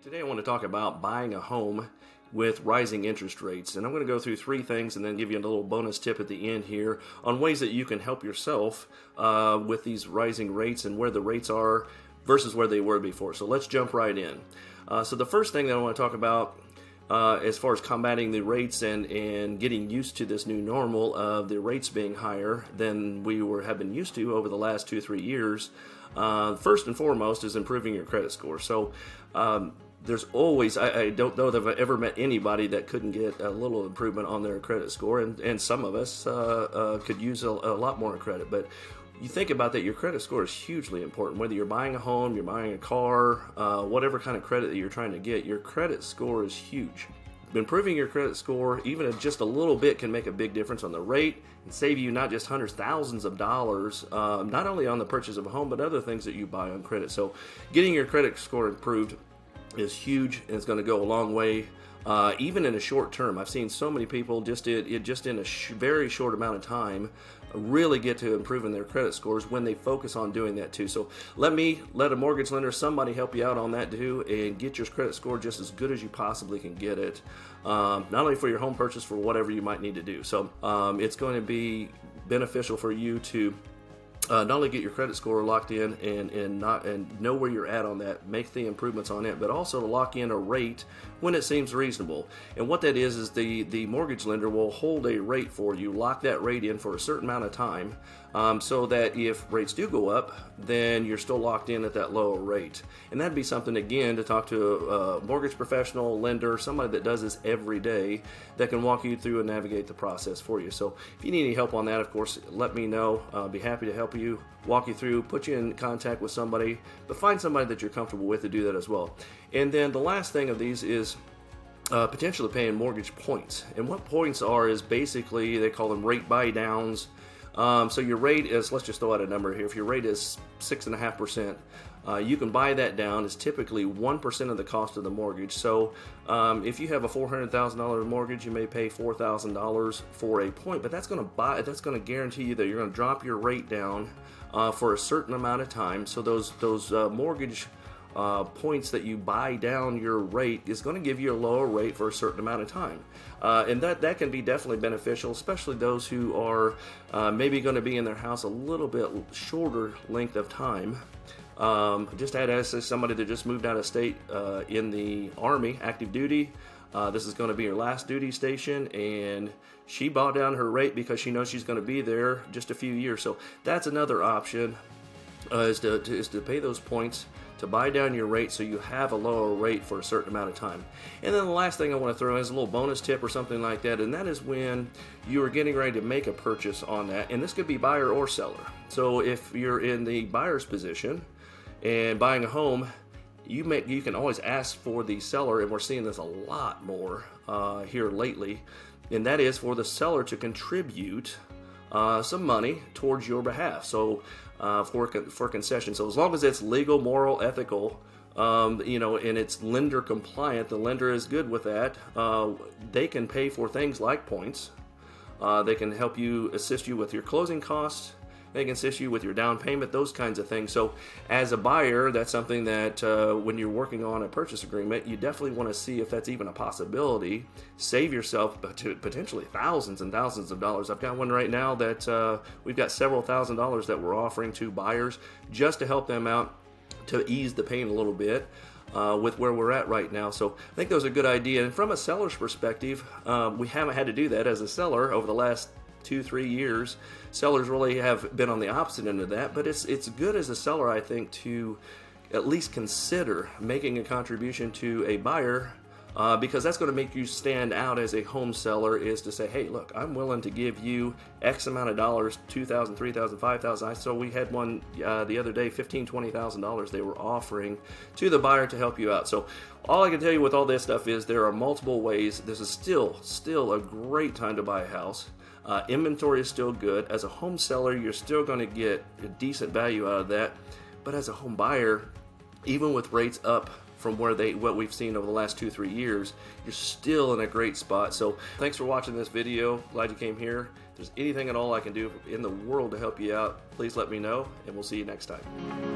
Today I want to talk about buying a home with rising interest rates, and I'm going to go through three things and then give you a little bonus tip at the end here on ways that you can help yourself with these rising rates and where the rates are versus where they were before. So let's jump right in. So the first thing that I want to talk about as far as combating the rates and getting used to this new normal of the rates being higher than we have been used to over the last 2-3 years, first and foremost is improving your credit score. So there's always, I don't know that I've ever met anybody that couldn't get a little improvement on their credit score, and some of us could use a lot more credit. But you think about that, your credit score is hugely important. Whether you're buying a home, you're buying a car, whatever kind of credit that you're trying to get, your credit score is huge. Improving your credit score, even just a little bit, can make a big difference on the rate and save you not just hundreds, thousands of dollars, not only on the purchase of a home, but other things that you buy on credit. So getting your credit score improved is huge, and it's going to go a long way. Even in a short term, I've seen so many people just in a very short amount of time really get to improving their credit scores when they focus on doing that too. So let a mortgage lender, somebody help you out on that too, and get your credit score just as good as you possibly can get it, not only for your home purchase, for whatever you might need to do. So it's going to be beneficial for you to not only get your credit score locked in and know where you're at on that, make the improvements on it, but also to lock in a rate when it seems reasonable. And what that is the mortgage lender will hold a rate for you, lock that rate in for a certain amount of time, so that if rates do go up, then you're still locked in at that lower rate. And that'd be something, again, to talk to a mortgage professional, lender, somebody that does this every day that can walk you through and navigate the process for you. So if you need any help on that, of course, let me know. I'll be happy to help you, walk you through, put you in contact with somebody, but find somebody that you're comfortable with to do that as well. And then the last thing of these is potentially paying mortgage points. And what points are is basically, they call them rate buy downs. So your rate is, let's just throw out a number here. If your rate is 6.5%, you can buy that down. It's typically 1% of the cost of the mortgage. So if you have a $400,000 mortgage, you may pay $4,000 for a point, but that's going to guarantee you that you're going to drop your rate down for a certain amount of time. So those mortgage points that you buy down your rate is going to give you a lower rate for a certain amount of time. And that can be definitely beneficial, especially those who are maybe going to be in their house a little bit shorter length of time. Just had somebody that just moved out of state in the Army, active duty. This is going to be her last duty station, and she bought down her rate because she knows she's going to be there just a few years. So that's another option, is to pay those points to buy down your rate so you have a lower rate for a certain amount of time. And then the last thing I want to throw in is a little bonus tip or something like that, and that is when you are getting ready to make a purchase on that, and this could be buyer or seller. So if you're in the buyer's position and buying a home, you can always ask for the seller, and we're seeing this a lot more here lately, and that is for the seller to contribute some money towards your behalf. So for concessions. So as long as it's legal, moral, ethical, and it's lender compliant, the lender is good with that. They can pay for things like points. They can help you, assist you with your closing costs. They can assist you with your down payment, those kinds of things. So as a buyer, that's something that when you're working on a purchase agreement, you definitely want to see if that's even a possibility. Save yourself potentially thousands and thousands of dollars. I've got one right now that we've got several $1,000s that we're offering to buyers just to help them out, to ease the pain a little bit with where we're at right now. So I think those are a good idea. And from a seller's perspective, we haven't had to do that as a seller over the last 2-3 years. Sellers really have been on the opposite end of that, but it's good as a seller, I think, to at least consider making a contribution to a buyer, because that's going to make you stand out as a home seller, is to say, hey, look, I'm willing to give you X amount of dollars, $2,000, $3,000, $5,000. So we had one the other day, $15,000, $20,000 they were offering to the buyer to help you out. So all I can tell you with all this stuff is there are multiple ways. This is still a great time to buy a house. Inventory is still good. As a home seller, you're still going to get a decent value out of that. But as a home buyer, even with rates up from what we've seen over the last 2-3 years, you're still in a great spot. So thanks for watching this video. Glad you came here. If there's anything at all I can do in the world to help you out, please let me know, and we'll see you next time.